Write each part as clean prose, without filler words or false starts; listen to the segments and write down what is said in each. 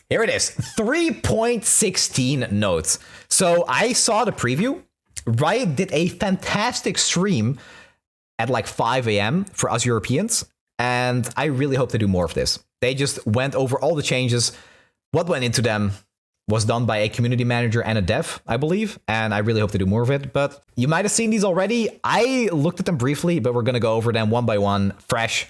Here it is, 3.16 notes. So I saw the preview. Riot did a fantastic stream at like 5 a.m. for us Europeans, and I really hope to do more of this. They just went over all the changes. What went into them was done by a community manager and a dev, I believe, and I really hope to do more of it. But you might have seen these already. I looked at them briefly, but we're going to go over them one by one, fresh.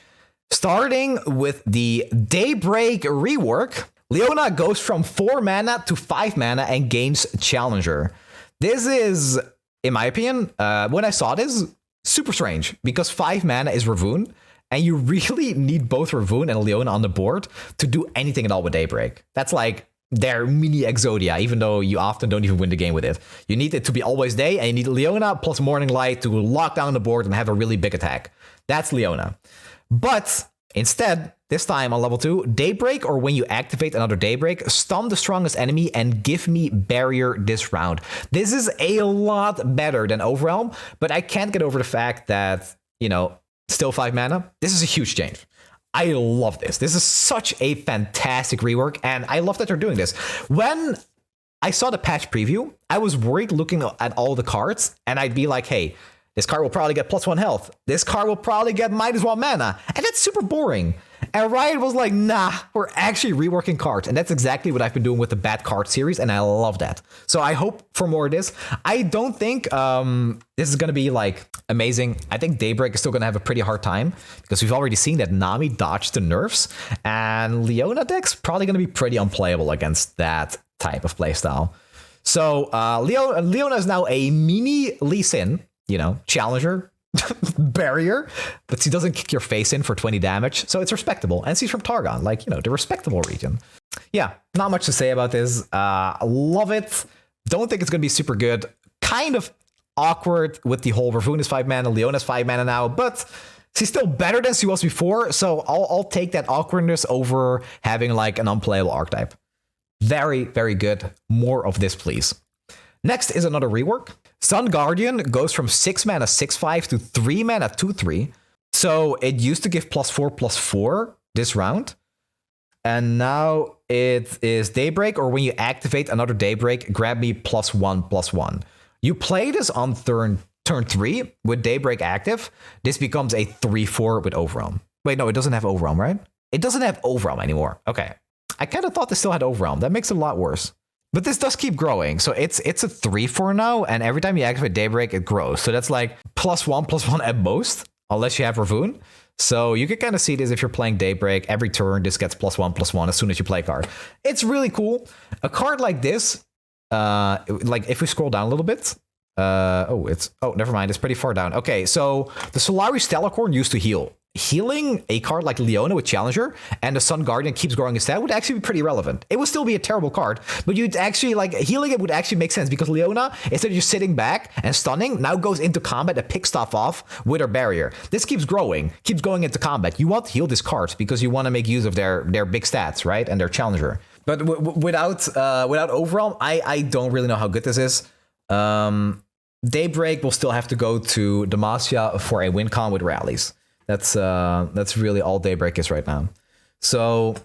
Starting with the Daybreak rework, Leona goes from 4 mana to 5 mana and gains Challenger. This is, in my opinion, when I saw this, super strange, because 5 mana is Ravoon, and you really need both Ravoon and Leona on the board to do anything at all with Daybreak. That's like their mini Exodia, even though you often don't even win the game with it. You need it to be always day, and you need Leona plus Morning Light to lock down the board and have a really big attack. That's Leona. But instead, this time on level 2, Daybreak, or when you activate another Daybreak, stun the strongest enemy and give me barrier this round. This is a lot better than Overwhelm, but I can't get over the fact that, you know, still 5 mana. This is a huge change. I love this. This is such a fantastic rework, and I love that they're doing this. When I saw the patch preview, I was worried looking at all the cards, and I'd be like, hey, this card will probably get +1 health. This card will probably get -1 mana. And that's super boring. And Riot was like, nah, we're actually reworking cards. And that's exactly what I've been doing with the bad card series. And I love that. So I hope for more of this. I don't think this is going to be like amazing. I think Daybreak is still going to have a pretty hard time because we've already seen that Nami dodged the nerfs. And Leona deck's probably going to be pretty unplayable against that type of playstyle. So Leona is now a mini Lee Sin. You know, Challenger, barrier, but she doesn't kick your face in for 20 damage, so it's respectable. And she's from Targon, like, you know, the respectable region. Yeah, not much to say about this. Love it. Don't think it's going to be super good. Kind of awkward with the whole Ravoon is 5 mana, Leona's 5 mana now, but she's still better than she was before, so I'll take that awkwardness over having like an unplayable archetype. Very, very good. More of this, please. Next is another rework. Sun Guardian goes from 6 mana 6/5 to 3 mana 2/3. So it used to give +4/+4 this round. And now it is Daybreak, or when you activate another Daybreak, grab me +1/+1. You play this on turn 3 with Daybreak active. This becomes a 3/4 with Overwhelm. Wait, no, it doesn't have Overwhelm, right? It doesn't have Overwhelm anymore. Okay. I kind of thought this still had Overwhelm. That makes it a lot worse. But this does keep growing. So it's a 3/4 now, and every time you activate Daybreak, it grows. So that's like +1/+1 at most, unless you have Ravoon. So you can kind of see this if you're playing Daybreak. Every turn, this gets +1/+1 as soon as you play a card. It's really cool. A card like this, like if we scroll down a little bit, never mind, it's pretty far down. Okay, so the Solari Stellarcorn used to heal. Healing a card like Leona with Challenger and the Sun Guardian keeps growing instead would actually be pretty relevant. It would still be a terrible card, but you'd actually like healing it would actually make sense because Leona, instead of just sitting back and stunning, now goes into combat and picks stuff off with her barrier. This keeps growing, keeps going into combat. You want to heal this card because you want to make use of their big stats, right? And their Challenger. But without Overwhelm, I don't really know how good this is. Daybreak will still have to go to Demacia for a win con with rallies. That's really all Daybreak is right now. So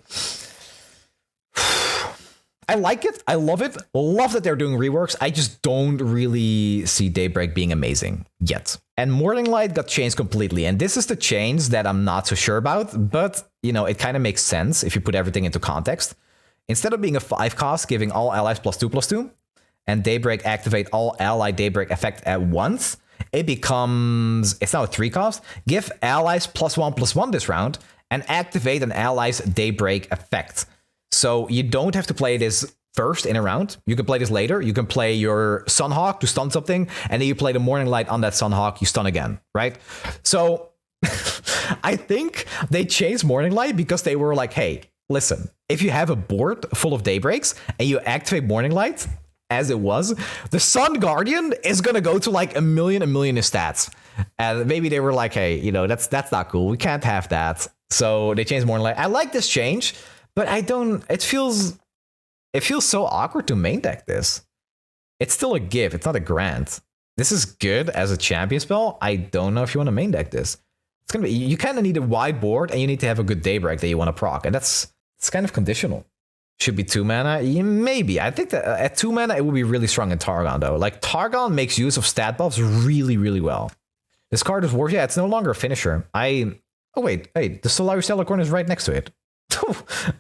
I like it. I love it. Love that they're doing reworks. I just don't really see Daybreak being amazing yet. And Morning Light got changed completely. And this is the change that I'm not so sure about. But, you know, it kind of makes sense if you put everything into context. Instead of being a 5 cost, giving all allies +2/+2, and Daybreak activate all ally Daybreak effect at once, it becomes, it's now a 3 cost. Give allies +1/+1 this round and activate an ally's Daybreak effect. So you don't have to play this first in a round. You can play this later. You can play your Sunhawk to stun something, and then you play the Morning Light on that Sunhawk, you stun again, right? So I think they changed Morning Light because they were like, hey, listen, if you have a board full of Daybreaks and you activate Morning Light, as it was, the Sun Guardian is going to go to like a million in stats. And maybe they were like, hey, you know, that's not cool. We can't have that. So they changed Morning Light. I like this change, but it feels so awkward to main deck this. It's still a give. It's not a grant. This is good as a champion spell. I don't know if you want to main deck this. It's going to be, you kind of need a wide board and you need to have a good Daybreak that you want to proc. And it's kind of conditional. Should be 2 mana? Yeah, maybe. I think that at 2 mana, it would be really strong in Targon, though. Like, Targon makes use of stat buffs really, really well. This card is worth... Yeah, it's no longer a finisher. Oh, wait. Hey, the Solari Stellarcorn is right next to it.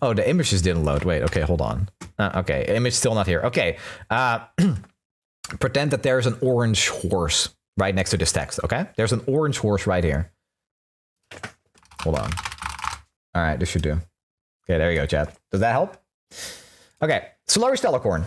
Oh, the image just didn't load. Wait, okay, hold on. Okay, image still not here. Okay. Pretend that there's an orange horse right next to this text, okay? There's an orange horse right here. Hold on. All right, this should do. Okay, there you go, chat. Does that help? Okay, Solari Stellarcorn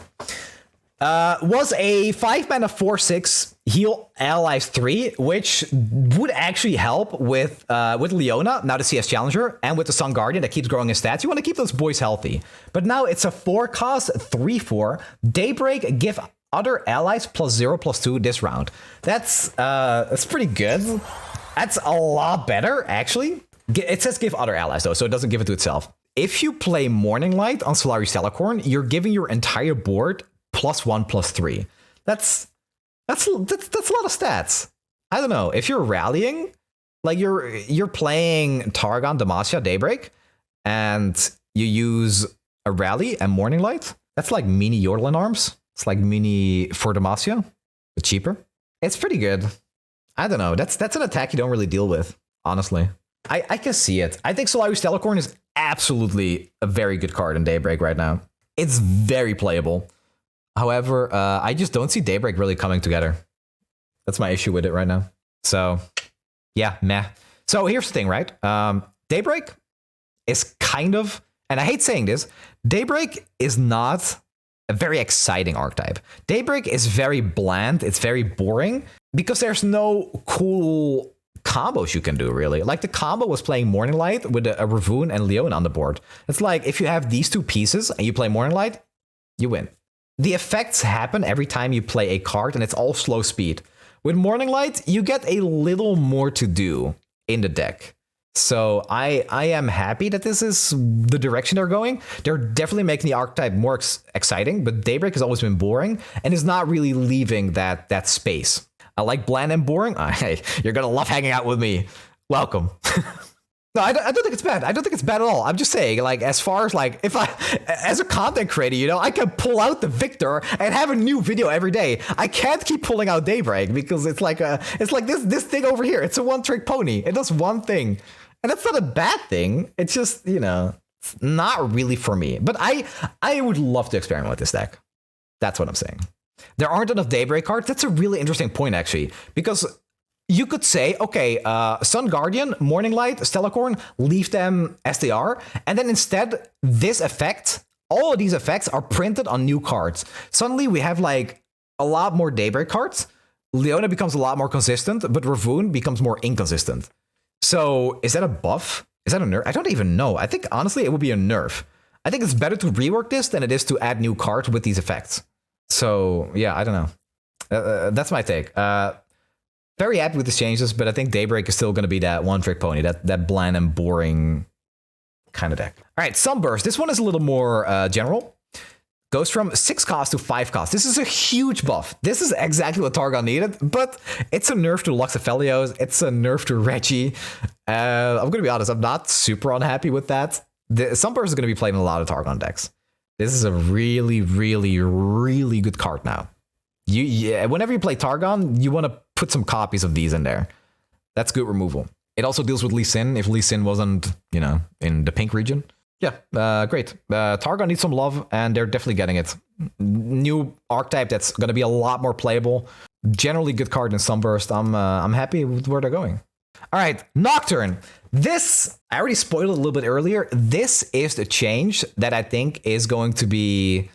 was a 5-mana 4/6 heal allies 3, which would actually help with Leona, now the CS Challenger, and with the Sun Guardian that keeps growing in stats. You want to keep those boys healthy. But now it's a 4-cost 3/4 Daybreak. Give other allies +0/+2 this round. That's pretty good. That's a lot better, actually. It says give other allies though, so it doesn't give it to itself. If you play Morning Light on Solari Stellarcorn, you're giving your entire board +1/+3. That's a lot of stats. I don't know. If you're rallying, like you're playing Targon, Demacia, Daybreak, and you use a rally and Morning Light, that's like mini Yodelin arms. It's like mini for Demacia, but cheaper. It's pretty good. I don't know. That's an attack you don't really deal with, honestly. I can see it. I think Solari Stellarcorn is absolutely a very good card in Daybreak right now. It's very playable. However, I just don't see Daybreak really coming together. That's my issue with it right now. So, yeah, meh. So here's the thing, right? Daybreak is kind of, and I hate saying this, Daybreak is not a very exciting archetype. Daybreak is very bland. It's very boring because there's no cool combos you can do, really. Like the combo was playing Morning Light with a Ravoon and Leona on the board. It's like if you have these two pieces and you play Morning Light, you win. The effects happen every time you play a card and it's all slow speed. With Morning Light, you get a little more to do in the deck. So I am happy that this is the direction they're going. They're definitely making the archetype more exciting, but Daybreak has always been boring and is not really leaving that space. I like bland and boring. Hey, you're going to love hanging out with me. Welcome. No, I don't think it's bad. I don't think it's bad at all. I'm just saying, like, as far as like, if I, as a content creator, you know, I can pull out the Victor and have a new video every day. I can't keep pulling out Daybreak because it's like this thing over here. It's a one-trick pony. It does one thing, and that's not a bad thing. It's just, you know, it's not really for me. But I would love to experiment with this deck. That's what I'm saying. There aren't enough Daybreak cards. That's a really interesting point, actually, because you could say, okay, Sun Guardian, Morning Light, Stellarcorn, leave them as they are. And then instead, this effect, all of these effects are printed on new cards. Suddenly, we have like a lot more Daybreak cards. Leona becomes a lot more consistent, but Ravoon becomes more inconsistent. So is that a buff? Is that a nerf? I don't even know. I think, honestly, it would be a nerf. I think it's better to rework this than it is to add new cards with these effects. So, yeah, I don't know. That's my take. Very happy with these changes, but I think Daybreak is still going to be that one-trick pony, that bland and boring kind of deck. All right, Sunburst. This one is a little more general. Goes from 6 cost to 5 cost. This is a huge buff. This is exactly what Targon needed, but it's a nerf to Luxaphelios. It's a nerf to Reggie. I'm going to be honest, I'm not super unhappy with that. Sunburst is going to be playing a lot of Targon decks. This is a really, really, really good card now. Whenever you play Targon, you want to put some copies of these in there. That's good removal. It also deals with Lee Sin if Lee Sin wasn't, you know, in the pink region. Yeah, great. Targon needs some love, and they're definitely getting it. New archetype that's going to be a lot more playable. Generally good card in Sunburst. I'm happy with where they're going. All right, Nocturne. This, I already spoiled it a little bit earlier. This is the change that I think is going to be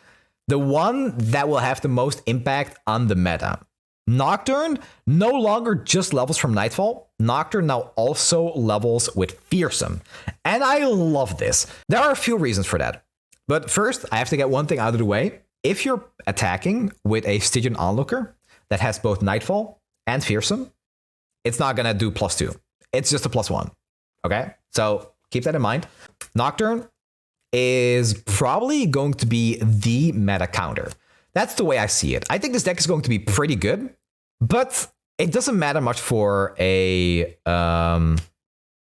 the one that will have the most impact on the meta. Nocturne no longer just levels from Nightfall. Nocturne now also levels with Fearsome. And I love this. There are a few reasons for that. But first, I have to get one thing out of the way. If you're attacking with a Stygian Onlooker that has both Nightfall and Fearsome, it's not going to do +2. It's just a +1. Okay? So keep that in mind. Nocturne is probably going to be the meta counter. That's the way I see it. I think this deck is going to be pretty good, but it doesn't matter much for a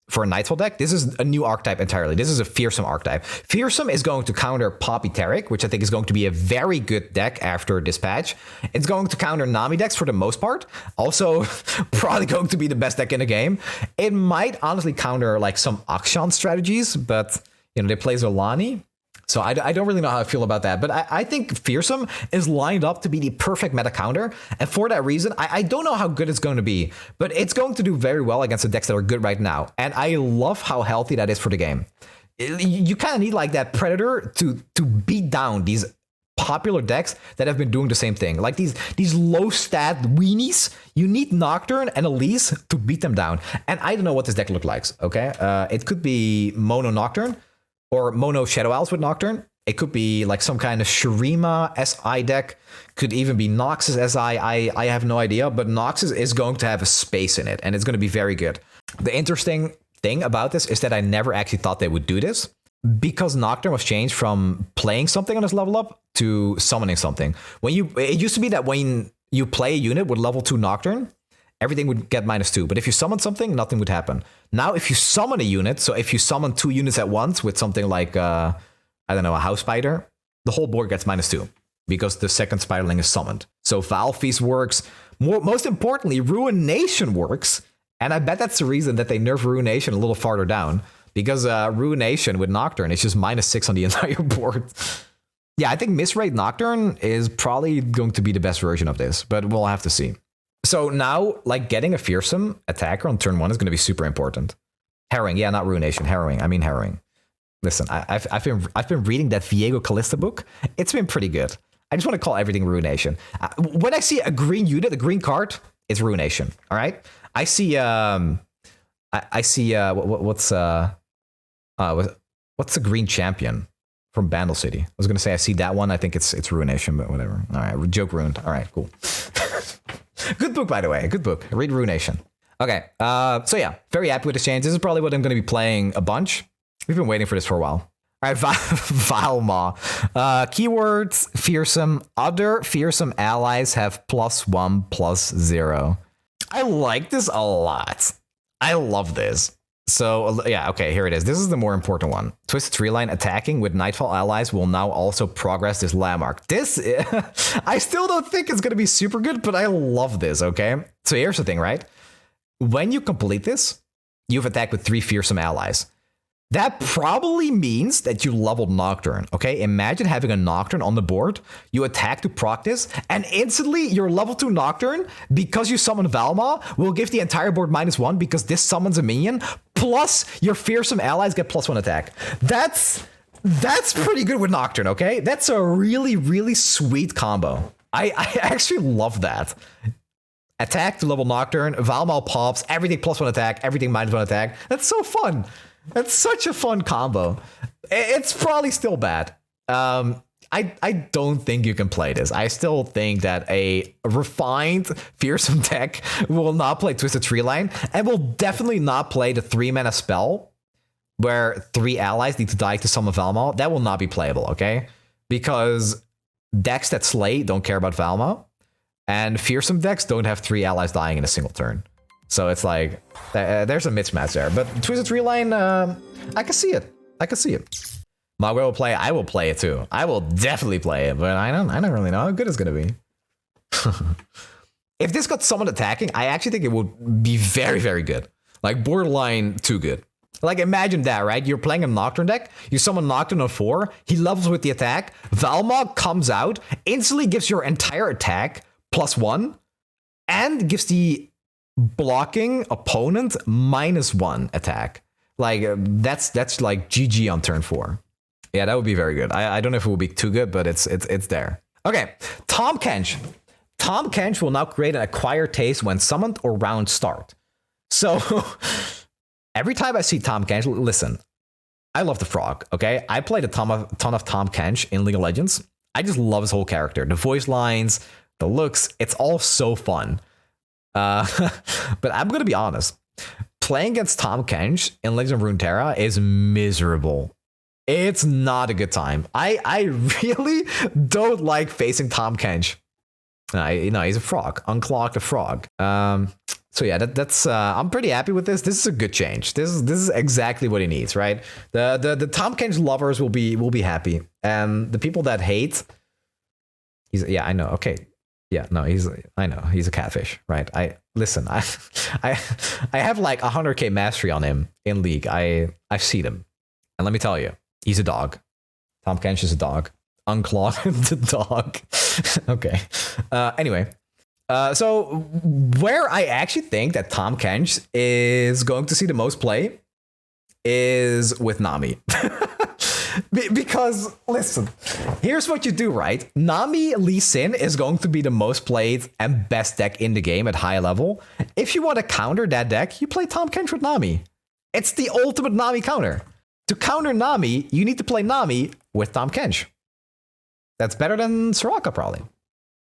for a Nightfall deck, this is a new archetype entirely. This is a fearsome archetype. Fearsome is going to counter Poppy Taric, which I think is going to be a very good deck after this patch. It's going to counter Nami decks for the most part. Also, probably going to be the best deck in the game. It might honestly counter like some Akshan strategies, but you know, they play Zolani. So I don't really know how I feel about that, but I think Fearsome is lined up to be the perfect meta counter. And for that reason, I don't know how good it's going to be, but it's going to do very well against the decks that are good right now. And I love how healthy that is for the game. You kind of need like that Predator to beat down these popular decks that have been doing the same thing. Like these low stat weenies, you need Nocturne and Elise to beat them down. And I don't know what this deck looks like, okay? It could be Mono Nocturne, or Mono Shadow Owls with Nocturne. It could be like some kind of Shurima SI deck. Could even be Noxus SI. I have no idea, but Noxus is going to have a space in it, and it's going to be very good. The interesting thing about this is that I never actually thought they would do this, because Nocturne was changed from playing something on this level up to summoning something. It used to be that when you play a unit with level 2 Nocturne, everything would get -2. But if you summon something, nothing would happen. Now, if you summon a unit, so if you summon 2 units at once with something like, I don't know, a House Spider, the whole board gets -2 because the second Spiderling is summoned. So Foul Feast works. Most importantly, Ruination works. And I bet that's the reason that they nerf Ruination a little farther down, because Ruination with Nocturne is just -6 on the entire board. Yeah, I think Misrate Nocturne is probably going to be the best version of this, but we'll have to see. So now, like, getting a fearsome attacker on turn 1 is going to be super important. Harrowing, yeah, not Ruination. Harrowing, I mean Harrowing. Listen, I've been reading that Viego Callista book. It's been pretty good. I just want to call everything Ruination. When I see a green unit, a green card, it's Ruination. All right. I see. What's the green champion from Bandle City? I was going to say I see that one. I think it's Ruination, but whatever. All right, joke ruined. All right, cool. Good book, by the way. Good book. Read Ruination. Okay. So yeah, very happy with this change. This is probably what I'm going to be playing a bunch. We've been waiting for this for a while. All right, Valma. Keywords, fearsome. Other fearsome allies have +1/+0. I like this a lot. I love this. So yeah, okay, here it is. This is the more important one. Twisted Tree Line attacking with Nightfall allies will now also progress this landmark. This, I still don't think it's going to be super good, but I love this, okay? So here's the thing, right? When you complete this, you've attacked with 3 fearsome allies. That probably means that you leveled Nocturne, okay? Imagine having a Nocturne on the board, you attack to proc this, and instantly your level 2 Nocturne, because you summon Valma, will give the entire board -1 because this summons a minion, plus your fearsome allies get +1 attack. That's pretty good with Nocturne, okay? That's a really, really sweet combo. I actually love that. Attack to level Nocturne, Valma pops, everything +1 attack, everything -1 attack. That's so fun. That's such a fun combo. It's probably still bad. I don't think you can play this. I still think that a refined fearsome deck will not play Twisted Tree Line, and will definitely not play the 3-mana spell where 3 allies need to die to summon Valma. That will not be playable, okay? Because decks that slay don't care about Valma, and fearsome decks don't have 3 allies dying in a single turn. So it's like, there's a mismatch there. But Twisted Tree Line, I can see it. I can see it. Mogwai will play. I will play it too. I will definitely play it, but I don't really know how good it's gonna be. If this got someone attacking, I actually think it would be very, very good. Like borderline too good. Like imagine that, right? You're playing a Nocturne deck. You summon Nocturne on 4. He levels with the attack. Valma comes out, instantly gives your entire attack +1, and gives the blocking opponent -1 attack. Like that's like GG on turn 4. Yeah, that would be very good. I don't know if it will be too good, but it's there. Okay, Tahm Kench. Tahm Kench will now create an acquired taste when summoned or round start. So every time I see Tahm Kench, listen, I love the frog. Okay, I played a ton of Tahm Kench in League of Legends. I just love his whole character, the voice lines, the looks. It's all so fun. But I'm gonna be honest, playing against Tahm Kench in Legends of Runeterra is miserable. It's not a good time. I really don't like facing Tahm Kench. No, he's a frog. Unclog the frog. So yeah, that's I'm pretty happy with this. This is a good change. This is exactly what he needs, right? The Tahm Kench lovers will be happy, and the people that hate, yeah, I know. Okay, yeah, no, I know he's a catfish, right? I have like 100k mastery on him in League. I've seen him, and let me tell you, he's a dog. Tahm Kench is a dog. Unclaw the dog. Okay. Anyway. So where I actually think that Tahm Kench is going to see the most play is with Nami. Because, listen, here's what you do, right? Nami Lee Sin is going to be the most played and best deck in the game at high level. If you want to counter that deck, you play Tahm Kench with Nami. It's the ultimate Nami counter. To counter Nami, you need to play Nami with Tahm Kench. That's better than Soraka, probably.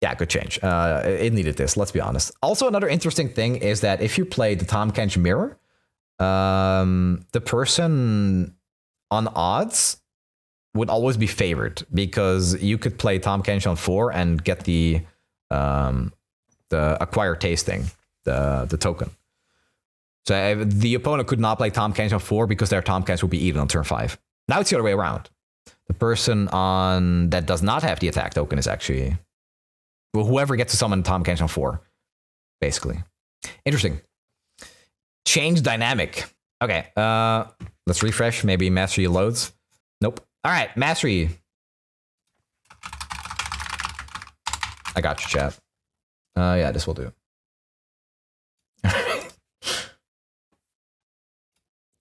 Yeah, good change. It needed this, let's be honest. Also, another interesting thing is that if you play the Tahm Kench mirror, the person on odds would always be favored because you could play Tahm Kench on 4 and get the acquire tasting, the token. So the opponent could not play Tahm Kench on 4 because their Tahm Kench would be eaten on turn 5. Now it's the other way around. The person on that does not have the attack token is actually... Well, whoever gets to summon Tahm Kench on 4, basically. Interesting. Change dynamic. Okay, let's refresh. Maybe Mastery loads. Nope. All right, Mastery. I got you, chat. Yeah, this will do.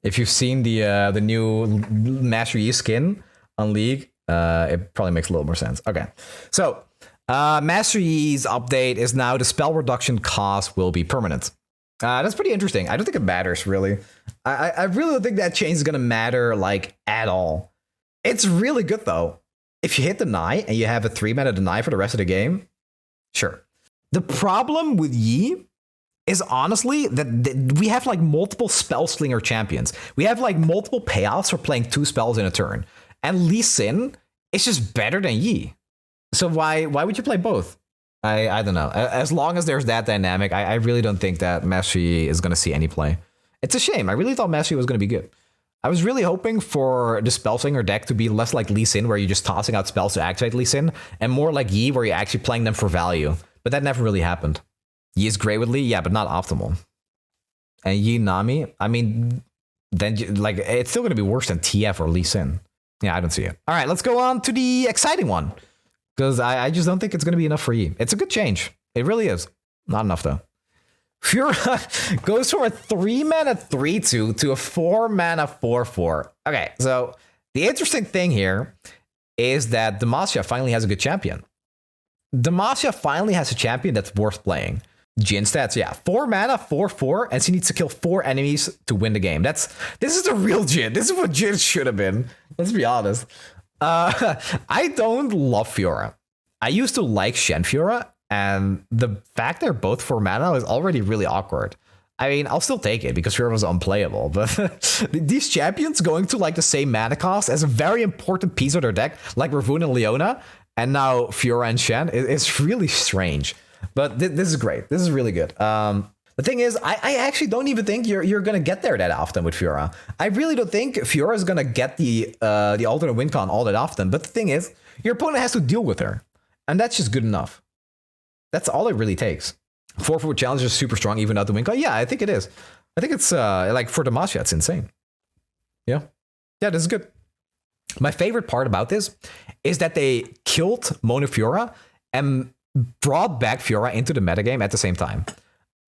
If you've seen the new Mastery E skin on League, it probably makes a little more sense. Okay, so... Mastery E's update is now the spell reduction cost will be permanent. That's pretty interesting. I don't think it matters, really. I really don't think that change is going to matter, like, at all. It's really good, though. If you hit deny and you have a 3-mana deny for the rest of the game, sure. The problem with Yi is honestly that we have, like, multiple spell slinger champions. We have, like, multiple payoffs for playing 2 spells in a turn. And Lee Sin is just better than Yi. So why would you play both? I don't know. As long as there's that dynamic, I really don't think that Mastery is going to see any play. It's a shame. I really thought Mastery was going to be good. I was really hoping for the Spellslinger deck to be less like Lee Sin, where you're just tossing out spells to activate Lee Sin, and more like Yi, where you're actually playing them for value. But that never really happened. Yi is great with Lee, yeah, but not optimal. And Yi Nami, I mean, then like it's still going to be worse than TF or Lee Sin. Yeah, I don't see it. All right, let's go on to the exciting one. Because I just don't think it's going to be enough for Yi. It's a good change. It really is. Not enough, though. Fiora goes from a 3-mana 3/2 to a 4-mana 4/4. Okay, so the interesting thing here is that Demacia finally has a good champion. Demacia finally has a champion that's worth playing. Jhin stats, yeah. 4-mana, 4/4, and she needs to kill 4 enemies to win the game. This is the real Jhin. This is what Jhin should have been. Let's be honest. I don't love Fiora. I used to like Shen Fiora, and the fact they're both 4 mana is already really awkward. I mean, I'll still take it because Fiora was unplayable, but these champions going to like the same mana cost as a very important piece of their deck, like Ravun and Leona, and now Fiora and Shen, it's really strange. But this is great. This is really good. The thing is, I actually don't even think you're going to get there that often with Fiora. I really don't think Fiora is going to get the alternate win con all that often. But the thing is, your opponent has to deal with her. And that's just good enough. That's all it really takes. 4/4 challenge is super strong, even without the win con. Yeah, I think it is. I think it's like for Demacia, it's insane. Yeah. Yeah, this is good. My favorite part about this is that they killed Mono Fiora and brought back Fiora into the metagame at the same time.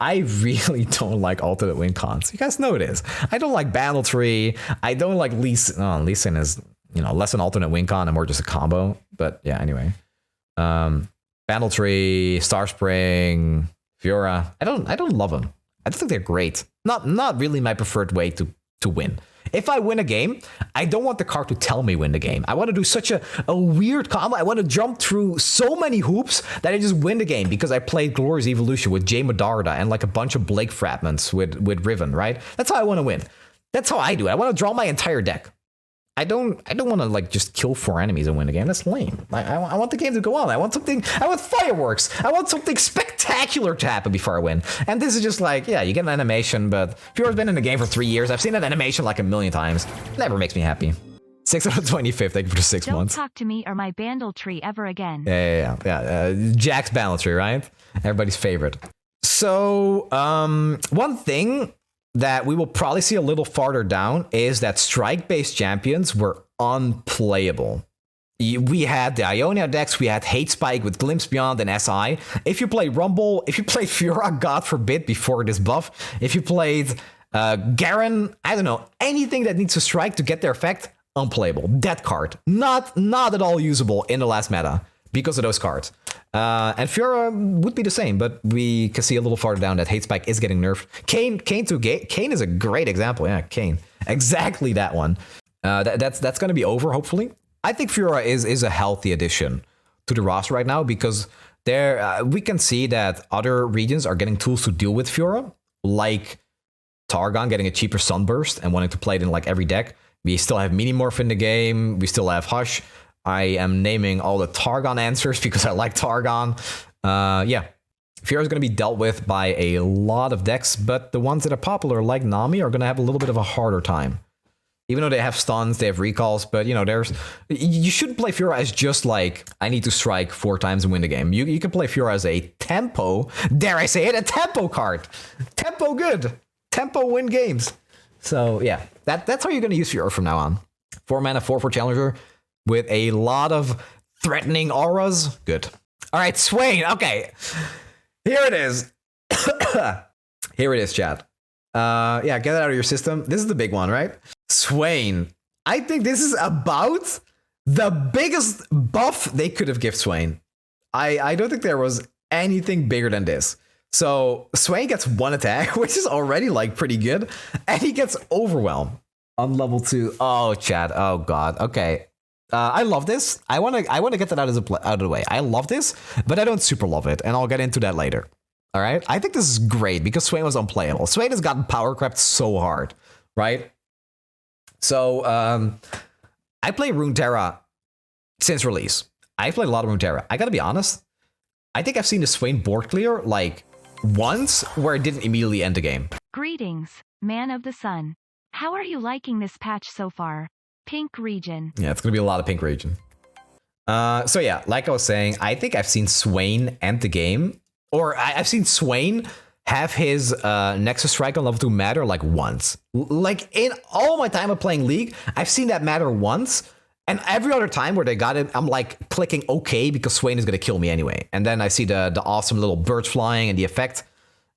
I really don't like alternate win cons. You guys know it is. I don't like Battle Tree. I don't like Lee Sin. Oh, Lee Sin is, less an alternate win con and more just a combo. But yeah, anyway. Battle Tree, Star Spring, Fiora. I don't love them. I think they're great. Not really my preferred way to win. If I win a game, I don't want the card to tell me win the game. I want to do such a weird combo. I want to jump through so many hoops that I just win the game because I played Glorious Evolution with Jay Medarda and like a bunch of Blake fragments with Riven, right? That's how I want to win. That's how I do it. I want to draw my entire deck. I don't want to like just kill 4 enemies and win the game. That's lame. I want the game to go on. I want fireworks. I want something spectacular to happen before I win. And this is just like, yeah, you get an animation, but Fiora's been in the game for 3 years. I've seen that animation like a million times. Never makes me happy. 6 out of 25th, thank you for the 6 months. Don't talk to me or my bandle tree ever again. Yeah. Jack's bandle tree, right? Everybody's favorite. So, one thing that we will probably see a little farther down is that strike-based champions were unplayable. We had the Ionia decks, we had Hate Spike with Glimpse Beyond and SI. If you played Rumble, if you played Fiora, God forbid, before this buff, if you played Garen, I don't know, anything that needs to strike to get their effect, unplayable. Dead card. Not at all usable in the last meta because of those cards. And Fiora would be the same, but we can see a little farther down that Hate Spike is getting nerfed. Kayn is a great example. Yeah, Kayn. Exactly that one. That's going to be over, hopefully. I think Fiora is a healthy addition to the roster right now because we can see that other regions are getting tools to deal with Fiora, like Targon getting a cheaper Sunburst and wanting to play it in like every deck. We still have Minimorph in the game. We still have Hush. I am naming all the Targon answers because I like Targon. Yeah, Fiora is going to be dealt with by a lot of decks, but the ones that are popular, like Nami, are going to have a little bit of a harder time. Even though they have stuns, they have recalls, but you know, you shouldn't play Fiora as just like, I need to strike 4 times and win the game. You can play Fiora as a tempo, dare I say it, a tempo card. Tempo good. Tempo win games. So yeah, that's how you're going to use Fiora from now on. 4 mana, 4/4 challenger with a lot of threatening auras. Good. All right, Swain. Okay, here it is. Here it is, chat. Yeah, get it out of your system. This is the big one, right? Swain. I think this is about the biggest buff they could have given Swain. I don't think there was anything bigger than this. So Swain gets 1 attack, which is already like pretty good, and he gets Overwhelm on level 2. Oh, chat. Oh god. Okay. I love this. I want to get that out of the way. I love this, but I don't super love it, and I'll get into that later. All right. I think this is great because Swain was unplayable. Swain has gotten power crept so hard, right? So I play Runeterra since release. I played a lot of Runeterra. I gotta be honest. I think I've seen the Swain board clear like once where it didn't immediately end the game. Greetings, man of the sun. How are you liking this patch so far? Pink region. Yeah, it's gonna be a lot of pink region. So yeah, like I was saying, I think I've seen Swain end the game, or I've seen Swain have his Nexus Strike on level 2 matter like once. Like in all my time of playing League, I've seen that matter once, and every other time where they got it, I'm like clicking OK because Swain is gonna kill me anyway. And then I see the awesome little birds flying and the effect,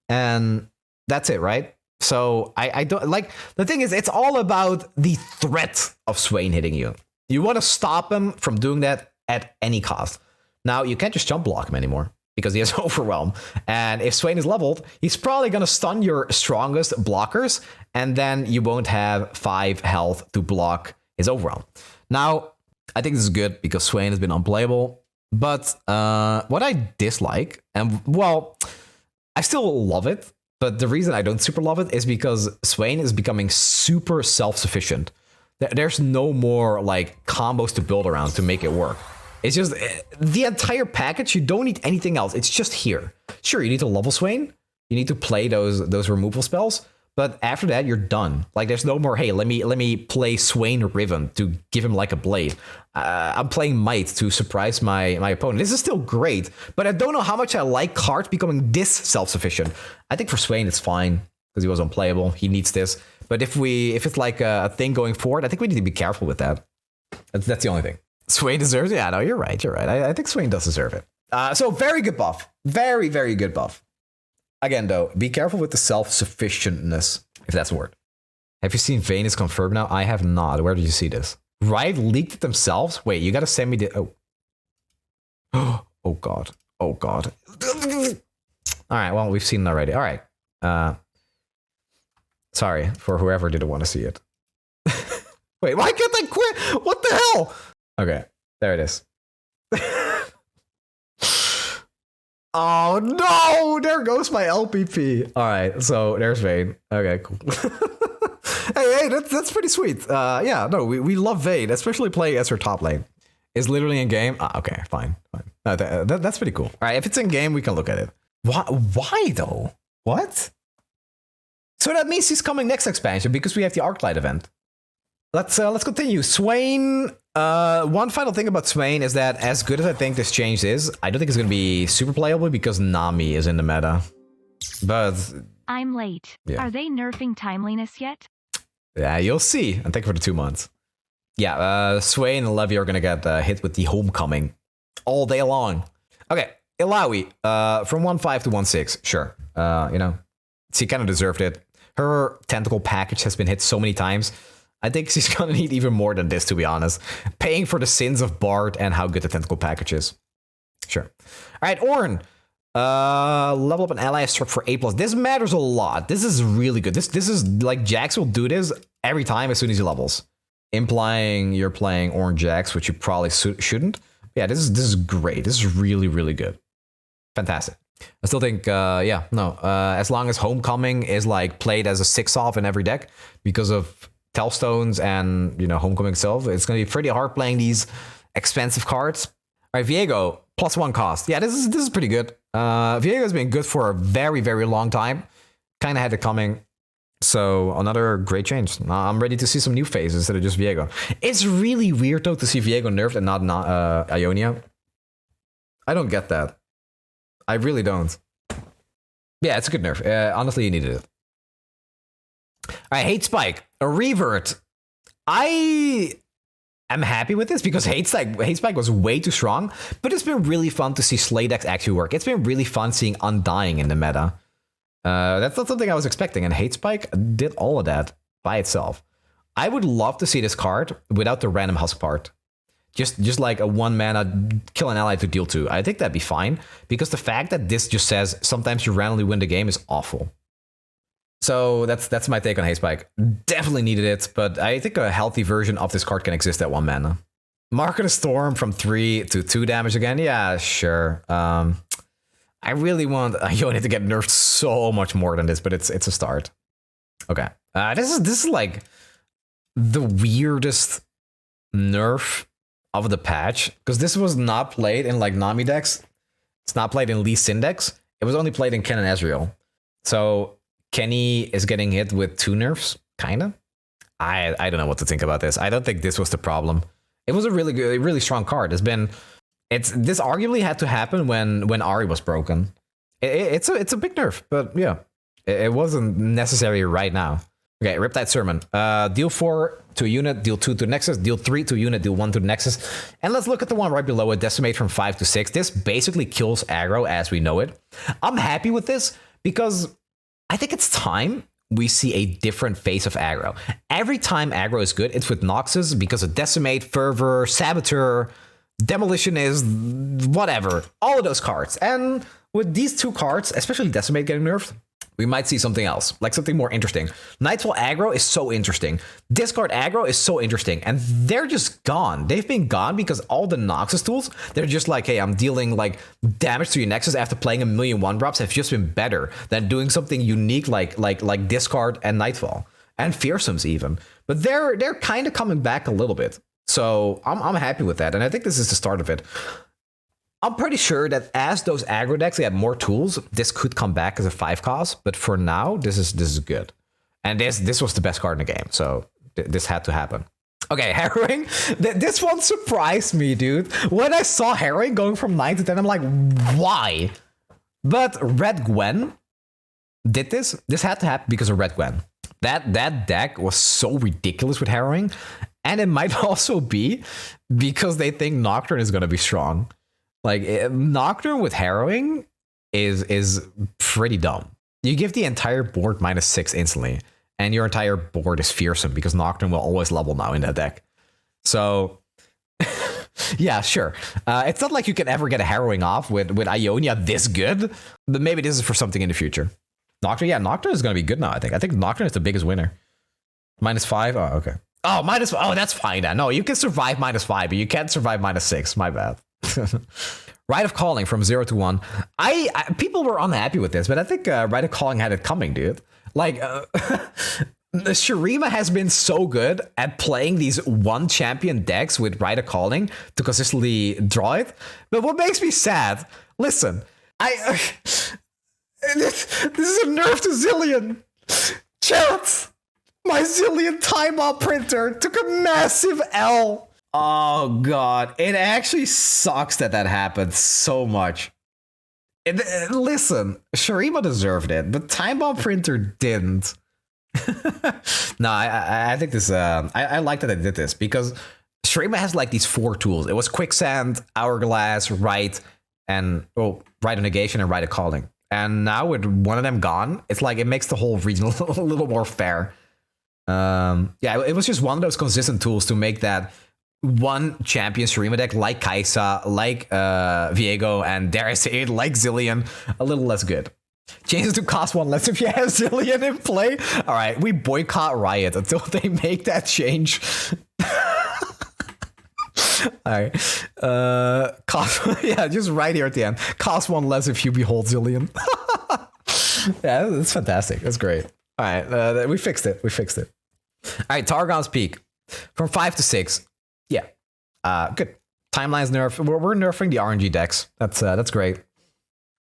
and that's it, right? So I don't like, the thing is, it's all about the threat of Swain hitting you. You want to stop him from doing that at any cost. Now, you can't just jump block him anymore because he has Overwhelm. And if Swain is leveled, he's probably going to stun your strongest blockers, and then you won't have 5 health to block his Overwhelm. Now, I think this is good because Swain has been unplayable, but what I dislike, and well, I still love it, but the reason I don't super love it is because Swain is becoming super self-sufficient. There's no more like combos to build around to make it work. It's just the entire package. You don't need anything else. It's just here. Sure, you need to level Swain. You need to play those removal spells. But after that, you're done. Like, there's no more, hey, let me play Swain Riven to give him like a blade. I'm playing Might to surprise my opponent. This is still great, but I don't know how much I like cards becoming this self-sufficient. I think for Swain, it's fine because he was unplayable. He needs this. But if it's like a thing going forward, I think we need to be careful with that. That's the only thing. Swain deserves it? Yeah, no, you're right. You're right. I think Swain does deserve it. So very good buff. Very, very good buff. Again, though, be careful with the self-sufficientness, if that's a word. Have you seen Vayne is confirmed now? I have not. Where did you see this? Riot leaked it themselves? Wait, you gotta send me the... Oh. Oh, God. Oh, God. All right, well, we've seen it already. All right. Sorry for whoever didn't want to see it. Wait, why can't I quit? What the hell? Okay, there it is. Oh no! There goes my LPP. All right, so there's Vayne. Okay, cool. hey, Hey, that's pretty sweet. Yeah, no, we love Vayne, especially playing as her top lane. Is literally in game. Okay, fine. No, that's pretty cool. All right, if it's in game, we can look at it. Why though? What? So that means he's coming next expansion because we have the Arclight event. Let's continue. Swain. One final thing about Swain is that as good as I think this change is, I don't think it's gonna be super playable because Nami is in the meta. But I'm late. Yeah. Are they nerfing timeliness yet? yeah, you'll see. And thank you for the 2 months. Yeah, Swain and Levy are gonna get hit with the homecoming all day long. Okay, Illaoi, from 1.5 to 1.6, sure. You know, she kind of deserved it. Her tentacle package has been hit so many times. I think she's gonna need even more than this, to be honest. Paying for the sins of Bard and how good the tentacle package is. Sure. All right, Ornn. Level up an ally struck for A+. This matters a lot. This is really good. This is like Jax will do this every time as soon as he levels. Implying you're playing Ornn Jax, which you probably shouldn't. Yeah, this is great. This is really, really good. Fantastic. I still think, as long as Homecoming is like played as a 6-off in every deck because of Telstones and, you know, Homecoming itself, it's going to be pretty hard playing these expensive cards. All right, Viego, +1 cost. Yeah, this is pretty good. Viego's been good for a very, very long time. Kind of had it coming. So another great change. I'm ready to see some new phases instead of just Viego. It's really weird though to see Viego nerfed and not Ionia. I don't get that. I really don't. Yeah, it's a good nerf. Honestly, you needed it. I hate Spike. A revert. I am happy with this because Hate Spike was way too strong, but it's been really fun to see Slay decks actually work. It's been really fun seeing Undying in the meta. That's not something I was expecting, and Hate Spike did all of that by itself. I would love to see this card without the random husk part. Just like a 1-mana kill an ally to deal 2. I think that'd be fine, because the fact that this just says sometimes you randomly win the game is awful. So that's my take on Hate Spike. Definitely needed it, but I think a healthy version of this card can exist at 1 mana. Mark of the Storm from 3 to 2 damage again. Yeah, sure. I really want Ionia to get nerfed so much more than this, but it's a start. Okay. This is like the weirdest nerf of the patch, because this was not played in like Nami decks. It's not played in Lee Sin decks. It was only played in Ken and Ezreal. So Kenny is getting hit with 2 nerfs, kind of. I don't know what to think about this. I don't think this was the problem. It was a really good, really strong card. This arguably had to happen when Ahri was broken. It's a big nerf, but yeah, it wasn't necessary right now. Okay, Riptide Sermon. Deal 4 to a unit, deal 2 to Nexus, deal 3 to a unit, deal 1 to the Nexus. And let's look at the one right below it, Decimate from 5 to 6. This basically kills aggro as we know it. I'm happy with this because I think it's time we see a different face of aggro. Every time aggro is good, it's with Noxus because of Decimate, Fervor, Saboteur, Demolition is whatever, all of those cards. And with these 2 cards, especially Decimate getting nerfed, we might see something else, like something more interesting. Nightfall aggro is so interesting. Discard aggro is so interesting. And they're just gone. They've been gone because all the Noxus tools, they're just like, hey, I'm dealing like damage to your Nexus after playing a million 1-drops have just been better than doing something unique like Discard and Nightfall. And Fearsomes even. But they're kind of coming back a little bit. So I'm happy with that. And I think this is the start of it. I'm pretty sure that as those aggro decks get more tools, this could come back as a 5 cost. But for now, this is good. And this was the best card in the game. So this had to happen. Okay, Harrowing. This one surprised me, dude. When I saw Harrowing going from 9 to 10, I'm like, why? But Red Gwen did this. This had to happen because of Red Gwen. That deck was so ridiculous with Harrowing. And it might also be because they think Nocturne is going to be strong. Like, Nocturne with Harrowing is pretty dumb. You give the entire board -6 instantly, and your entire board is fearsome because Nocturne will always level now in that deck. So, yeah, sure. It's not like you can ever get a Harrowing off with Ionia this good, but maybe this is for something in the future. Nocturne is going to be good now, I think. I think Nocturne is the biggest winner. -5? Oh, okay. Oh, that's fine then. No, you can survive -5, but you can't survive -6. My bad. Rite of Calling from 0 to 1. People were unhappy with this, but I think Rite of Calling had it coming, dude. Like, The Shurima has been so good at playing these one champion decks with Rider Calling to consistently draw it. But what makes me sad, listen, this is a nerf to Zilean. Chat, my Zilean time up printer took a massive L. Oh god, it actually sucks that happened so much. Listen, Shurima deserved it, but time bomb printer didn't. No, I think this. I like that I did this because Shurima has like these 4 tools. It was Quicksand, Hourglass, Right, and Right Negation and Right Calling. And now with one of them gone, it's like it makes the whole region a little more fair. Yeah, it was just one of those consistent tools to make that one champion Shurima deck like Kaisa, like Viego, and dare I say it, like Zilean, a little less good. Changes to cost 1 less if you have Zilean in play. All right, we boycott Riot until they make that change. All right, cost, yeah, just right here at the end. Cost 1 less if you behold Zilean. Yeah, that's fantastic. That's great. All right, we fixed it. All right, Targon's Peak from 5 to 6. Yeah, good. Timeline's nerf. We're nerfing the RNG decks. That's great.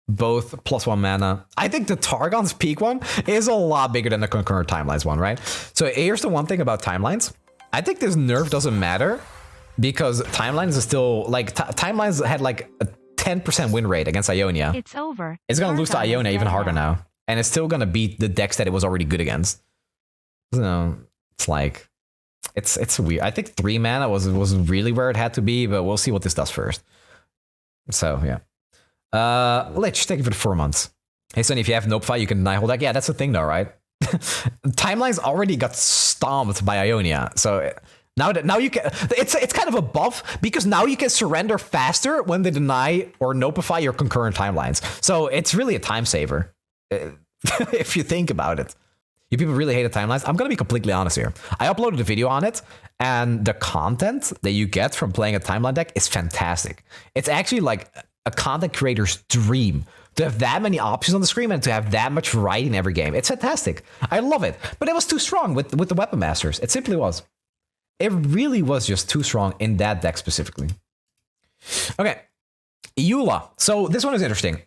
Both +1 mana. I think the Targon's Peak one is a lot bigger than the Concurrent Timelines one, right? So here's the one thing about Timelines. I think this nerf doesn't matter because Timelines is still like Timelines had like a 10% win rate against Ionia. It's over. It's gonna lose to Ionia even harder now, and it's still gonna beat the decks that it was already good against. So it's like it's weird. I think 3 mana was really where it had to be, but we'll see what this does first. So yeah. Lich, thank you for the 4 months. Hey Sonny, if you have Nopeify, you can deny whole deck. Yeah, that's the thing though, right? Timelines already got stomped by Ionia, so now you can. It's kind of a buff because now you can surrender faster when they deny or Nopeify your concurrent timelines. So it's really a time saver if you think about it. You people really hate the timelines. I'm gonna be completely honest here. I uploaded a video on it, and the content that you get from playing a timeline deck is fantastic. It's actually like a content creator's dream to have that many options on the screen and to have that much variety in every game. It's fantastic. I love it. But it was too strong with the Weapon Masters. It simply was. It really was just too strong in that deck specifically. Okay. Eula. So this one is interesting.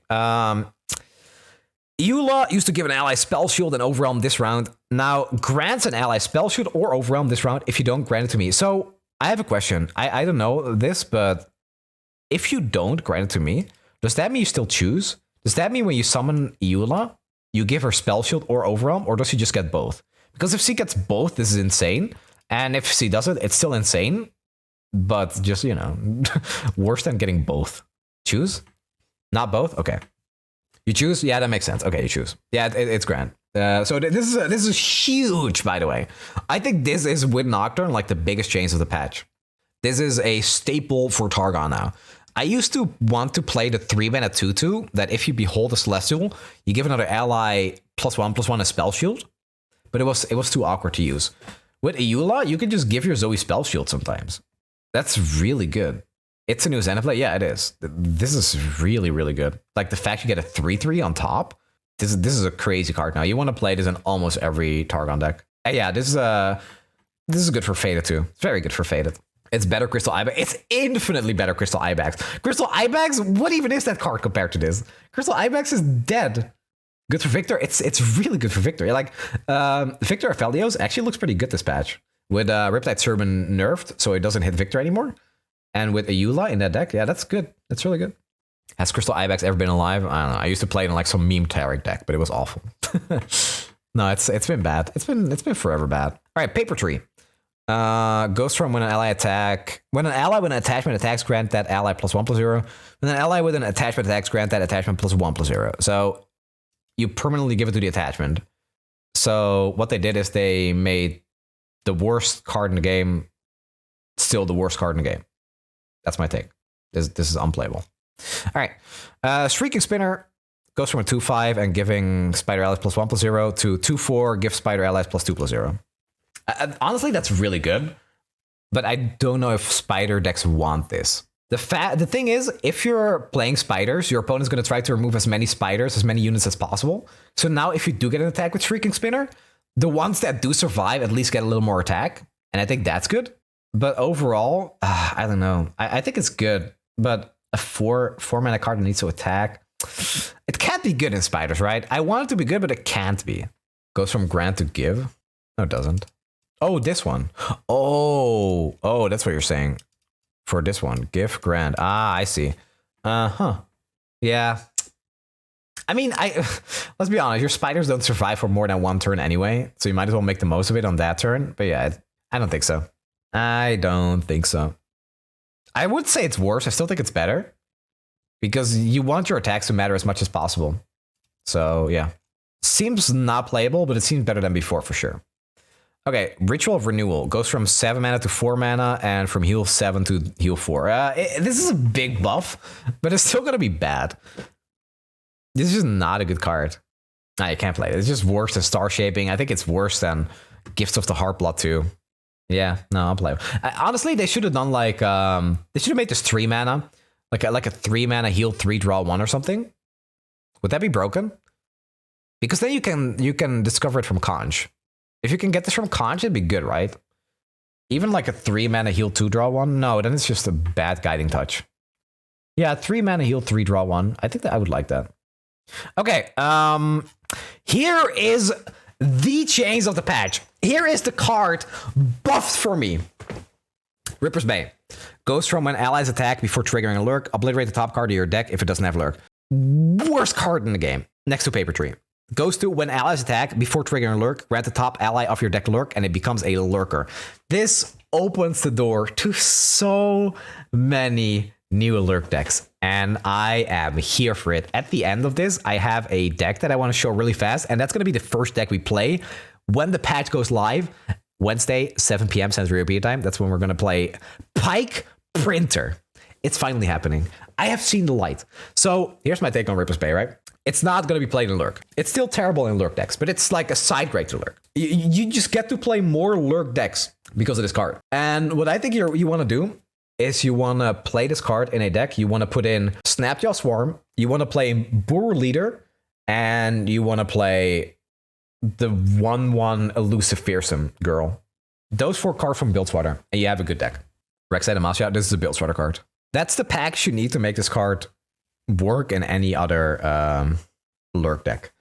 Eula used to give an ally Spell Shield and Overwhelm this round. Now grants an ally Spell Shield or Overwhelm this round if you don't grant it to me. So I have a question. I don't know this, but if you don't grant it to me, does that mean you still choose? Does that mean when you summon Eula, you give her Spell Shield or Overwhelm, or does she just get both? Because if she gets both, this is insane. And if she doesn't, it's still insane. But just, you know, worse than getting both. Choose? Not both? Okay. You choose? Yeah, that makes sense. Okay, you choose. Yeah, it's grand. So this is huge, by the way. I think this is, with Nocturne, like the biggest change of the patch. This is a staple for Targon now. I used to want to play the 3-mana 2/2 that if you behold a Celestial, you give another ally +1/+1 a Spell Shield, but it was too awkward to use. With Eula, you can just give your Zoe Spell Shield sometimes. That's really good. It's a new Xenoplay? Yeah, it is. This is really, really good. Like the fact you get a 3/3 on top, this is a crazy card now. You want to play this in almost every Targon deck. Yeah, this is good for Faded too. It's very good for Faded. It's better Crystal Ibex. It's infinitely better Crystal Ibex. Crystal Ibex? What even is that card compared to this? Crystal Ibex is dead. Good for Victor. It's really good for Victor. Like Victor Aphelios actually looks pretty good this patch. With Riptide Sermon nerfed, so it doesn't hit Victor anymore. And with Eula in that deck, yeah, that's good. That's really good. Has Crystal Ibex ever been alive? I don't know. I used to play it in like some meme Tarek deck, but it was awful. No, it's been bad. It's been forever bad. All right, Paper Tree. Goes from when an ally with an attachment attacks, grant that ally +1/+0. When an ally with an attachment attacks, grant that attachment +1/+0. So you permanently give it to the attachment. So what they did is they made the worst card in the game still the worst card in the game. That's my take. This is unplayable. All right. Shrieking Spinner goes from a 2/5 and giving Spider Allies +1/+0 to 2/4, give Spider Allies +2/+0. Honestly, that's really good, but I don't know if Spider decks want this. The thing is, if you're playing spiders, your opponent's going to try to remove as many spiders, as many units as possible. So now if you do get an attack with Shrieking Spinner, The ones that do survive at least get a little more attack, and I think that's good. But overall, I don't know. I think it's good, but a four mana card that needs to attack, it can't be good in Spiders, right? I want it to be good, but it can't be. Goes from grant to give? No, it doesn't. Oh, this one. Oh, that's what you're saying. For this one, give, grant. Ah, I see. Yeah. I mean, let's be honest, your Spiders don't survive for more than one turn anyway, so you might as well make the most of it on that turn. But yeah, I don't think so. I don't think so. I would say it's worse. I still think it's better because you want your attacks to matter as much as possible. So yeah, seems not playable, but it seems better than before for sure. Okay, Ritual of Renewal goes from 7 mana to 4 mana and from heal 7 to heal 4. This is a big buff, but it's still going to be bad. This is just not a good card. Nah, you can't play it. It's just worse than Star Shaping. I think it's worse than Gifts of the Heartblood too. Yeah, no, I'll play it. Honestly, they should have done like, they should have made this 3 mana, like a 3 mana heal 3 draw 1 or something. Would that be broken? Because then you can discover it from Conch. If you can get this from Conch, it'd be good, right? Even like a 3 mana heal 2 draw 1? No, then it's just a bad guiding touch. Yeah, 3 mana heal 3 draw 1. I think that I would like that. Okay, here is the change of the patch. Here is the card buffed for me. Ripper's Bay. Goes from when allies attack before triggering a lurk, obliterate the top card of your deck if it doesn't have lurk. Worst card in the game, next to Paper Tree. Goes to when allies attack before triggering a lurk, grant the top ally of your deck lurk, and it becomes a lurker. This opens the door to so many new lurk decks, and I am here for it. At the end of this, I have a deck that I want to show really fast, and that's going to be the first deck we play when the patch goes live. Wednesday, 7 p.m. Central European time. That's when we're going to play Pike Printer. It's finally happening. I have seen the light. So here's my take on Ripper's Bay, right? It's not going to be played in Lurk. It's still terrible in Lurk decks, but it's like a side grade to Lurk. You just get to play more Lurk decks because of this card. And what I think you want to do is you want to play this card in a deck. You want to put in Snapjaw Swarm. You want to play Boer Leader. And you want to play the 1/1 elusive fearsome girl. Those 4 cards from Buildswater, and you have a good deck. Rek'Sai Demacia, this is a Buildswater card. That's the packs you need to make this card work in any other lurk deck.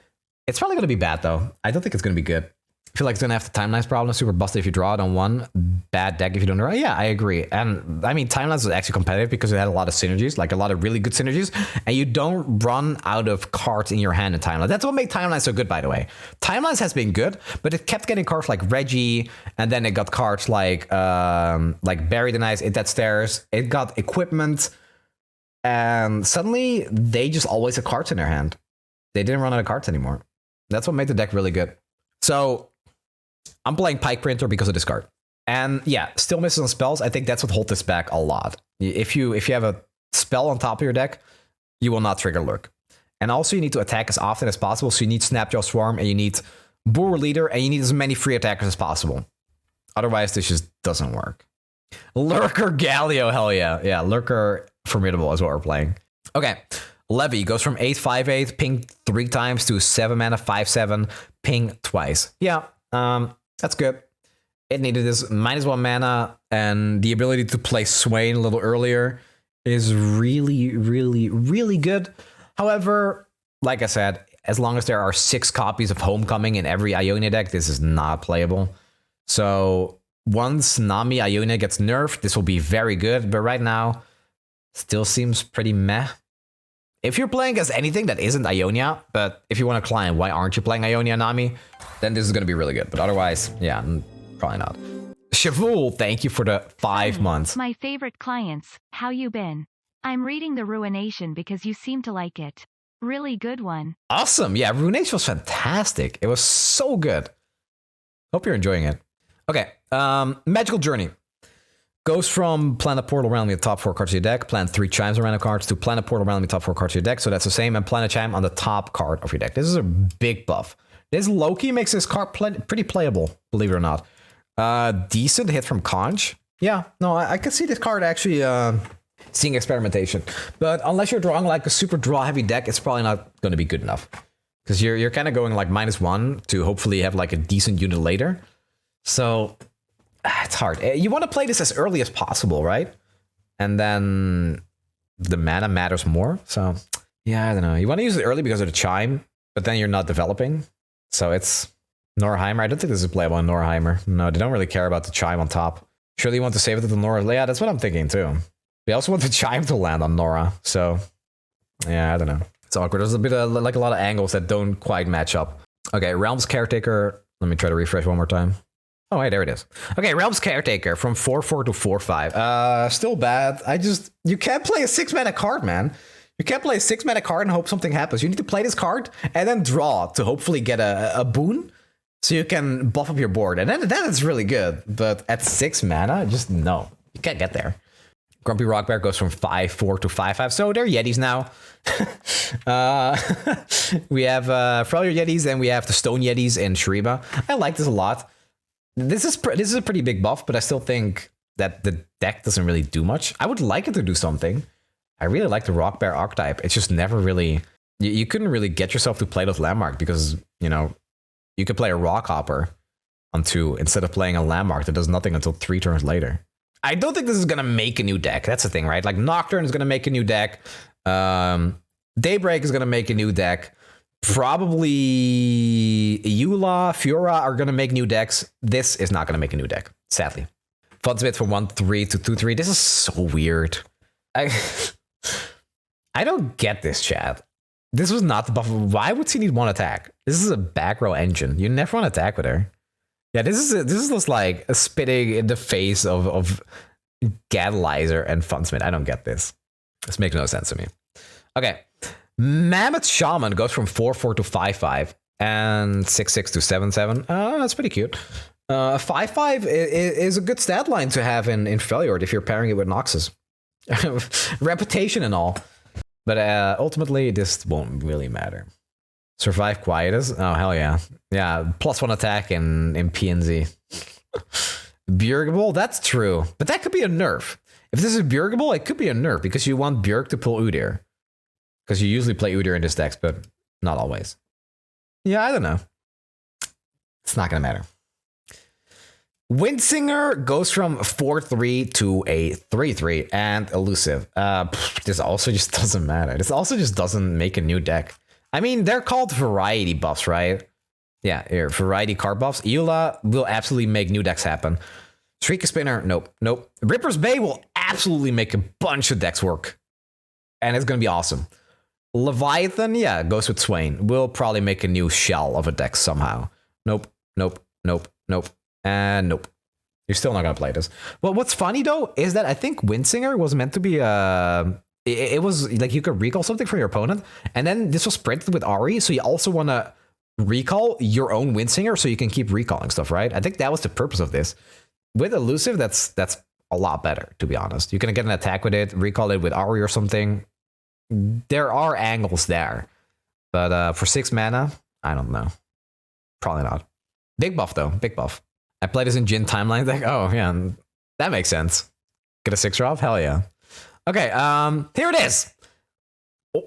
It's probably going to be bad, though. I don't think it's going to be good. I feel like it's going to have the timelines problem. Super busted if you draw it on one. Bad deck if you don't draw it. Yeah, I agree. And I mean, timelines was actually competitive because it had a lot of synergies, like a lot of really good synergies. And you don't run out of cards in your hand in timelines. That's what made timelines so good, by the way. Timelines has been good, but it kept getting cards like Reggie, and then it got cards like Bury the Nice, It That Stairs. It got equipment, and suddenly they just always had cards in their hand. They didn't run out of cards anymore. That's what made the deck really good. So I'm playing Pike Printer because of this card. And yeah, still misses on spells. I think that's what holds this back a lot. If you have a spell on top of your deck, you will not trigger Lurk. And also you need to attack as often as possible. So you need Snapjaw Swarm, and you need Boer Leader, and you need as many free attackers as possible. Otherwise, this just doesn't work. Lurker Galio, hell yeah. Yeah, Lurker Formidable is what we're playing. Okay, Levy goes from 8/5/8, ping 3 times to 7 mana, 5/7, ping twice. Yeah, that's good. It needed this -1 mana, and the ability to play Swain a little earlier is really, really, really good. However, like I said, as long as there are 6 copies of Homecoming in every Ionia deck, this is not playable. So once Nami Ionia gets nerfed, this will be very good, but right now, still seems pretty meh. If you're playing as anything that isn't Ionia, but if you want to climb, why aren't you playing Ionia Nami? Then this is going to be really good. But otherwise, yeah, probably not. Shavul, thank you for the 5 months. My favorite clients, how you been? I'm reading the Ruination because you seem to like it. Really good one. Awesome. Yeah, Ruination was fantastic. It was so good. Hope you're enjoying it. Okay, Magical Journey. Goes from Planet Portal randomly the top 4 cards of your deck, Planet 3 Chimes on random cards, to Planet Portal randomly top 4 cards of your deck. So that's the same, and Planet Chime on the top card of your deck. This is a big buff. This Loki makes this card pretty playable, believe it or not. Decent hit from Conch. Yeah, no, I can see this card actually seeing experimentation. But unless you're drawing like a super draw heavy deck, it's probably not going to be good enough. Because you're kind of going like -1 to hopefully have like a decent unit later. So it's hard. You want to play this as early as possible, right? And then the mana matters more. So yeah, I don't know. You want to use it early because of the chime, but then you're not developing. So it's Norheimer. I don't think this is playable in Norheimer. No, they don't really care about the chime on top. Surely you want to save it to the Nora. Yeah, that's what I'm thinking too. We also want the chime to land on Nora. So yeah, I don't know. It's awkward. There's a bit of like a lot of angles that don't quite match up. Okay, Realms Caretaker. Let me try to refresh one more time. Oh, hey, there it is. Okay, Realms Caretaker from 4/4 to 4/5. Still bad. You can't play a 6-mana card, man. You can't play a 6-mana card and hope something happens. You need to play this card and then draw to hopefully get a boon so you can buff up your board. And then it's really good. But at 6 mana, just no. You can't get there. Grumpy Rock Bear goes from 5/4 to 5/5. So they're Yetis now. We have Freljord Yetis and we have the Stone Yetis in Shurima. I like this a lot. This is a pretty big buff, but I still think that the deck doesn't really do much. I would like it to do something. I really like the Rock Bear archetype. It's just never really... You couldn't really get yourself to play with Landmark because, you know, you could play a Rock Hopper on 2 instead of playing a Landmark that does nothing until 3 turns later. I don't think this is going to make a new deck. That's the thing, right? Like Nocturne is going to make a new deck. Daybreak is going to make a new deck. Probably Eula, Fiora are going to make new decks. This is not going to make a new deck, sadly. Funsmith from 1/3 to 2/3. This is so weird. I don't get this, chat. This was not the buff. Why would she need 1 attack? This is a back row engine. You never want to attack with her. Yeah, this is just like a spitting in the face of Gatalizer and Funsmith. I don't get this. This makes no sense to me. Okay. Mammoth Shaman goes from 4/4 to 5/5 and 6/6 to 7/7. That's pretty cute. 5/5 is a good stat line to have in Freljord if you're pairing it with Noxus. Reputation and all. But ultimately, this won't really matter. Survive Quietus? Oh, hell yeah. Yeah, +1 attack in PNZ. Björgable? That's true. But that could be a nerf. If this is Björgable, it could be a nerf because you want Björk to pull Udyr. Because you usually play Udyr in this deck, but not always. Yeah, I don't know. It's not going to matter. Windsinger goes from 4/3 to a 3/3 and elusive. This also just doesn't matter. This also just doesn't make a new deck. I mean, they're called variety buffs, right? Yeah, here, variety card buffs. Eula will absolutely make new decks happen. Shrieker Spinner, nope. Ripper's Bay will absolutely make a bunch of decks work. And it's going to be awesome. Leviathan, yeah, goes with Swain. We'll probably make a new shell of a deck somehow. Nope. And nope. You're still not going to play this. Well, what's funny, though, is that I think Windsinger was meant to be it was like you could recall something from your opponent, and then this was printed with Ari, so you also want to recall your own Windsinger so you can keep recalling stuff, right? I think that was the purpose of this. With Elusive, that's a lot better, to be honest. You can get an attack with it, recall it with Ari or something. There are angles there. But for 6 mana, I don't know. Probably not. Big buff, though. Big buff. I played this in Jin Timeline deck. Oh, yeah. That makes sense. Get a 6 drop? Hell yeah. Okay, here it is. Oh.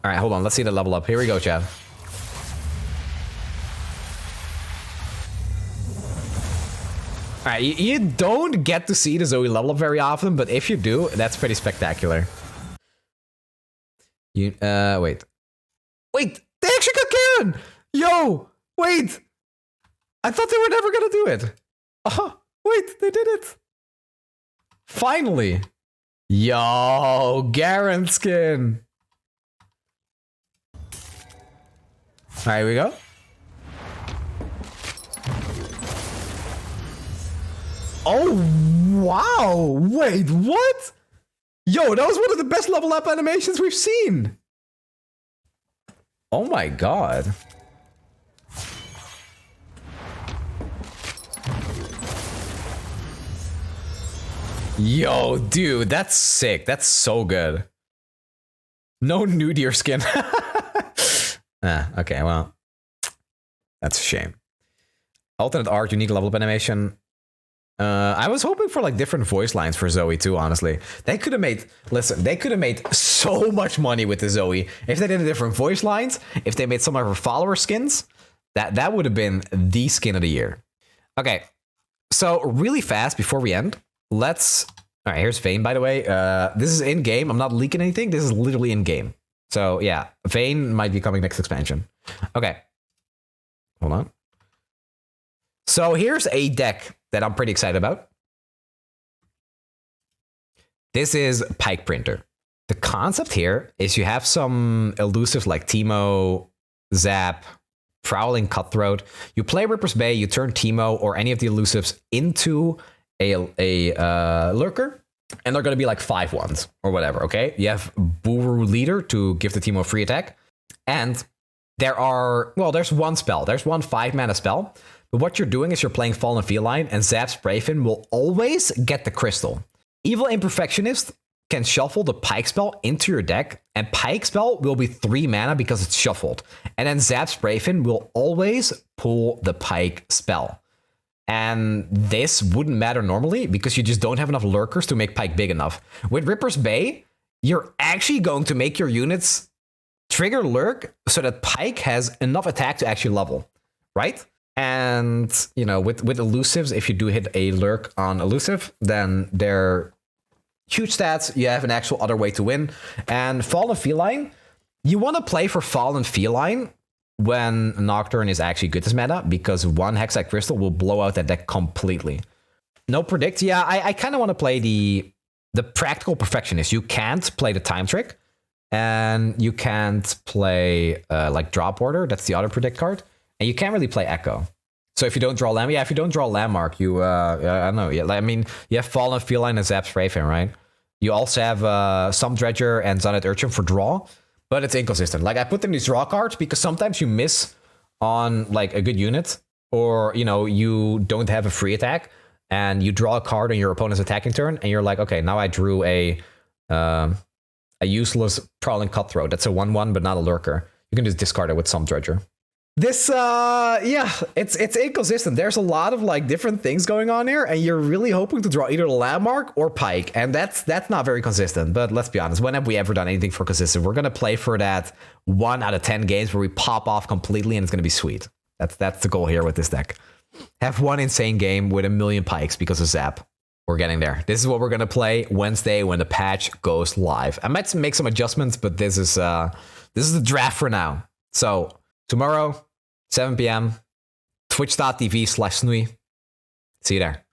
All right, hold on. Let's see the level up. Here we go, Chad. All right, you don't get to see the Zoe level up very often, but if you do, that's pretty spectacular. Wait. Wait, they actually got Karen! Yo, wait! I thought they were never gonna do it. Oh, wait, they did it. Finally. Yo, Garen skin. All right, here we go. Oh, wow. Wait, what? Yo, that was one of the best level up animations we've seen. Oh my god. Yo, dude, that's sick. That's so good. No new deer skin. Okay, well, that's a shame. Alternate art, unique level up animation. I was hoping for like different voice lines for Zoe too, honestly. They could have made, listen, they could have made so much money with the Zoe if they did different voice lines, if they made some of her follower skins. That would have been the skin of the year. Okay, so really fast before we end, let's... All right, here's Vayne, by the way. This is in-game. I'm not leaking anything. This is literally in-game. So yeah, Vayne might be coming next expansion. Okay, hold on. So here's a deck that I'm pretty excited about. This is Pike Printer. The concept here is you have some elusive like Teemo, Zap, Prowling Cutthroat. You play Ripper's Bay, you turn Teemo or any of the elusives into a lurker, and they're going to be like 5/1s or whatever, okay? You have Buru Leader to give the Teemo free attack, and there's one spell. There's one 5-mana spell, but what you're doing is you're playing Fallen Feline, and Zap Sprayfin will always get the crystal. Evil Imperfectionist can shuffle the Pike spell into your deck, and Pike spell will be 3 mana because it's shuffled. And then Zap Sprayfin will always pull the Pike spell. And this wouldn't matter normally because you just don't have enough lurkers to make Pike big enough. With Ripper's Bay, you're actually going to make your units trigger lurk so that Pike has enough attack to actually level, right? And, you know, with elusives, if you do hit a lurk on elusive, then they're huge stats. You have an actual other way to win. And Fallen Feline, you want to play for Fallen Feline when Nocturne is actually good as meta, because one Hexite Crystal will blow out that deck completely. No predict. Yeah, I kind of want to play the Practical Perfectionist. You can't play the Time Trick, and you can't play like Drop Order. That's the other predict card. And you can't really play Echo. So if you don't draw Landmark, if you don't draw Landmark, you, I don't know. Yeah, I mean, you have Fallen Feline and Zap Sprayfin, right? You also have some Dredger and Zonnet Urchin for draw, but it's inconsistent. Like, I put them in these draw cards because sometimes you miss on like a good unit, or, you know, you don't have a free attack and you draw a card on your opponent's attacking turn, and you're like, okay, now I drew a useless Prowling Cutthroat. That's a 1/1, but not a lurker. You can just discard it with some Dredger. This, yeah, it's inconsistent. There's a lot of like different things going on here, and you're really hoping to draw either Landmark or Pike, and that's not very consistent. But let's be honest, when have we ever done anything for consistent? We're gonna play for that 1 out of 10 games where we pop off completely, and it's gonna be sweet. That's the goal here with this deck. Have one insane game with 1,000,000 Pikes because of Zap. We're getting there. This is what we're gonna play Wednesday when the patch goes live. I might make some adjustments, but this is the draft for now. So tomorrow, 7 p.m, twitch.tv/Snnuy. See you there.